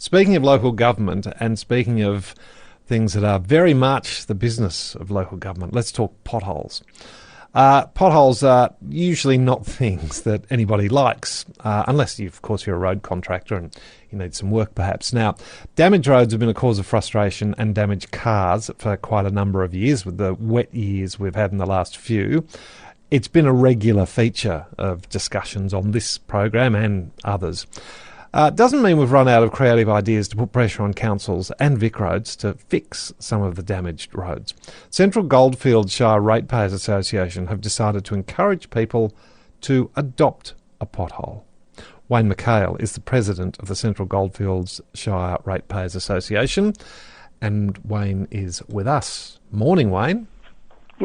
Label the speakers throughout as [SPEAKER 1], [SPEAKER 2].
[SPEAKER 1] Speaking of local government and speaking of things that are very much the business of local government, let's talk potholes. Potholes are usually not things that anybody likes, unless, of course, you're a road contractor and you need some work perhaps. Now, damaged roads have been a cause of frustration and damaged cars for quite a number of years, with the wet years we've had in the last few. It's been a regular feature of discussions on this program and others. Doesn't mean we've run out of creative ideas to put pressure on councils and Vic Roads to fix some of the damaged roads. Central Goldfields Shire Ratepayers Association have decided to encourage people to adopt a pothole. Wayne McHale is the president of the Central Goldfields Shire Ratepayers Association, and Wayne is with us. Morning, Wayne.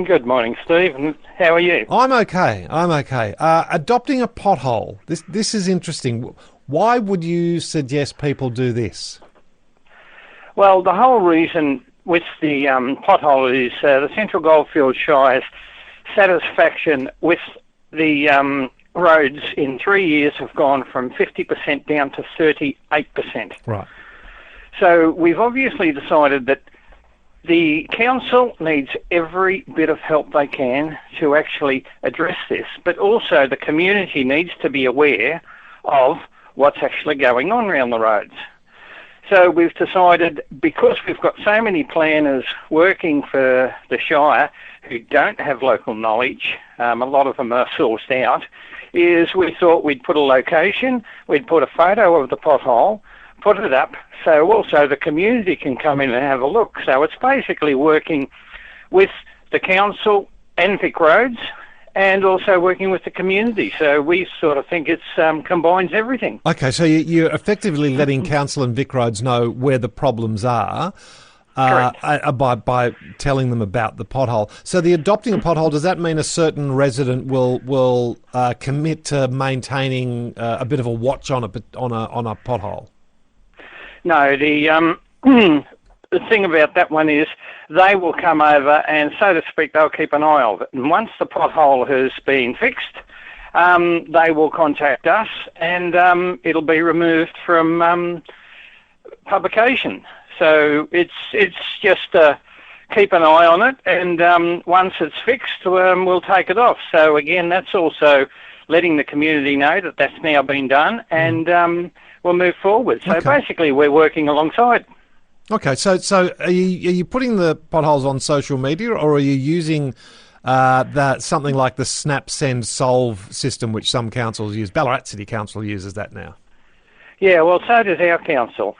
[SPEAKER 2] Good morning, Steve. And how are you?
[SPEAKER 1] I'm okay. Adopting a pothole. This is interesting. Why would you suggest people do this?
[SPEAKER 2] Well, the whole reason with the pothole is the Central Goldfields Shire's satisfaction with the roads in 3 years have gone from 50% down to 38%.
[SPEAKER 1] Right.
[SPEAKER 2] So we've obviously decided that the council needs every bit of help they can to actually address this, but also the community needs to be aware of what's actually going on around the roads. So we've decided, because we've got so many planners working for the Shire who don't have local knowledge, a lot of them are sourced out, is we thought we'd put a location, we'd put a photo of the pothole, put it up, so also the community can come in and have a look. So it's basically working with the council and Vic Roads, and also working with the community. So we sort of think it combines everything.
[SPEAKER 1] Okay, so you're effectively letting council and Vic Roads know where the problems are by telling them about the pothole. So the adopting a pothole, does that mean a certain resident will commit to maintaining a bit of a watch on a pothole?
[SPEAKER 2] No, the thing about that one is they will come over and, so to speak, they'll keep an eye on it. And once the pothole has been fixed, they will contact us and it'll be removed from publication. So it's just keep an eye on it, and once it's fixed, we'll take it off. So again, that's also letting the community know that that's now been done, and we'll move forward. So basically, we're working alongside.
[SPEAKER 1] Okay, so are you putting the potholes on social media, or are you using something like the Snap, Send, Solve system, which some councils use? Ballarat City Council uses that now. Yeah,
[SPEAKER 2] well, so does our council.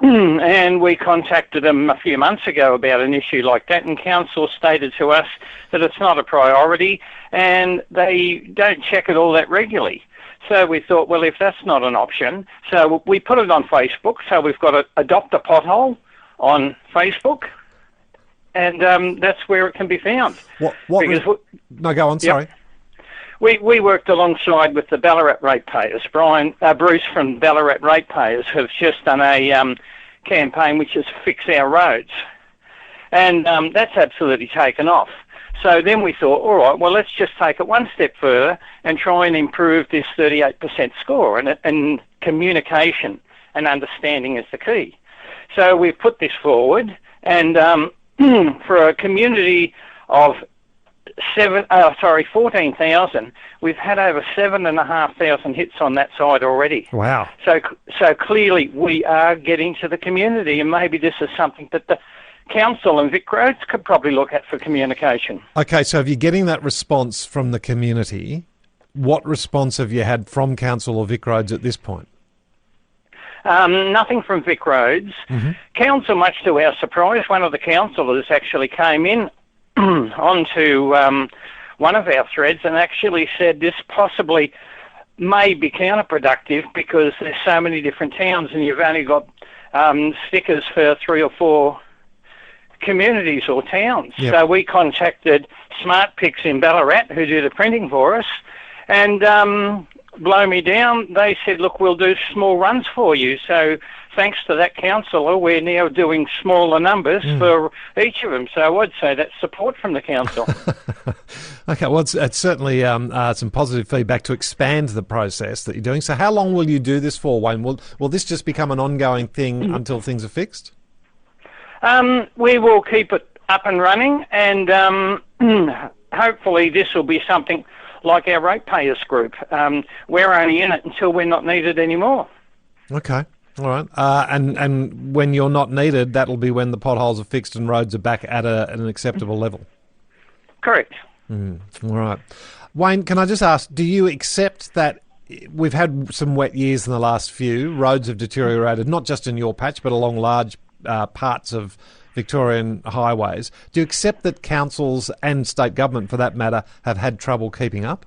[SPEAKER 2] And we contacted them a few months ago about an issue like that, and council stated to us that it's not a priority and they don't check it all that regularly. So we thought, well, if that's not an option, so we put it on Facebook. So we've got to adopt a pothole on Facebook, and that's where it can be found.
[SPEAKER 1] No, go on, sorry.
[SPEAKER 2] Yep. We worked alongside with the Ballarat Ratepayers. Bruce from Ballarat Ratepayers have just done a campaign which is Fix Our Roads, and that's absolutely taken off. So then we thought, all right, well, let's just take it one step further and try and improve this 38% score, and communication and understanding is the key. So we've put this forward, and for a community of 14,000, we've had over 7,500 hits on that side already.
[SPEAKER 1] Wow.
[SPEAKER 2] So clearly we are getting to the community, and maybe this is something that the council and Vic Roads could probably look at for communication.
[SPEAKER 1] Okay, so if you're getting that response from the community, what response have you had from council or Vic Roads at this point?
[SPEAKER 2] Nothing from Vic Roads. Mm-hmm. Council, much to our surprise, one of the councillors actually came in onto one of our threads and actually said this possibly may be counterproductive because there's so many different towns and you've only got stickers for 3 or 4 communities or towns. Yep. So we contacted Smart Picks in Ballarat, who do the printing for us, and blow me down, they said, look, we'll do small runs for you. So thanks to that councillor, we're now doing smaller numbers for each of them. So I'd say that's support from the council.
[SPEAKER 1] Okay, well, it's certainly some positive feedback to expand the process that you're doing. So how long will you do this for, Wayne? Will this just become an ongoing thing until things are fixed?
[SPEAKER 2] We will keep it up and running, and hopefully this will be something like our ratepayers group. We're only in it until we're not needed anymore.
[SPEAKER 1] Okay. All right. And when you're not needed, that'll be when the potholes are fixed and roads are back at an acceptable level.
[SPEAKER 2] Correct.
[SPEAKER 1] All right. Wayne, can I just ask, do you accept that we've had some wet years in the last few, roads have deteriorated, not just in your patch, but along large parts of Victorian highways. Do you accept that councils and state government, for that matter, have had trouble keeping up?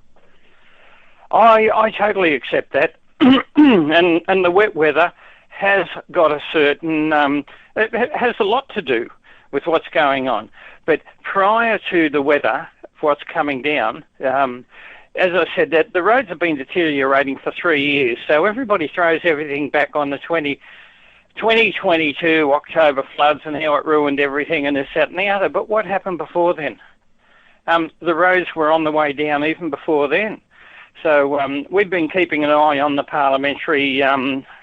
[SPEAKER 2] I totally accept that. and the wet weather has got a certain... it has a lot to do with what's going on. But prior to the weather, what's coming down, as I said, that the roads have been deteriorating for 3 years. So everybody throws everything back on the 2022 October floods and how it ruined everything and this, that and the other. But what happened before then? The roads were on the way down even before then. So we've been keeping an eye on the parliamentary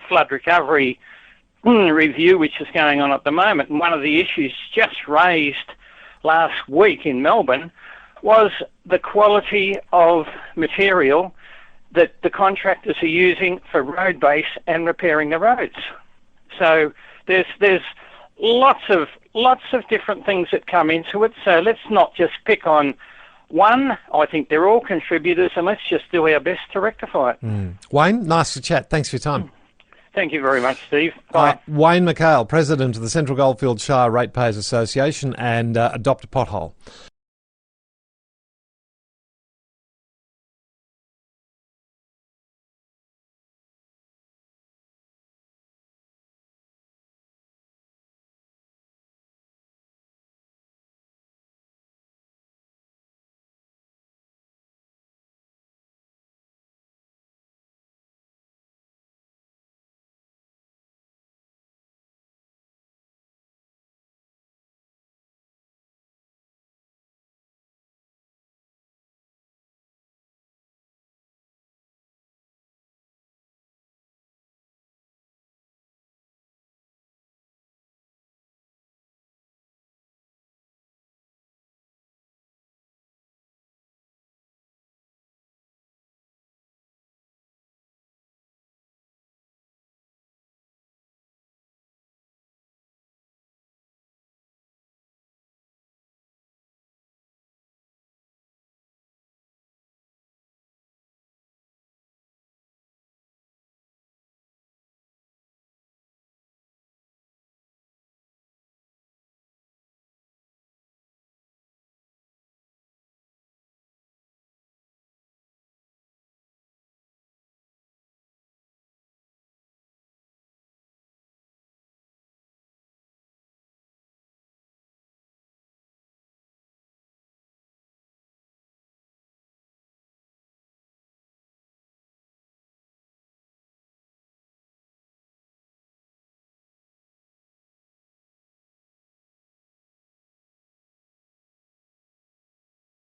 [SPEAKER 2] flood recovery review, which is going on at the moment. And one of the issues just raised last week in Melbourne was the quality of material that the contractors are using for road base and repairing the roads. So there's lots of different things that come into it. So let's not just pick on one. I think they're all contributors, and let's just do our best to rectify it.
[SPEAKER 1] Wayne, nice to chat. Thanks for your time.
[SPEAKER 2] Thank you very much, Steve. Bye.
[SPEAKER 1] Wayne McHale, President of the Central Goldfields Shire Ratepayers Association and Adopt a Pothole.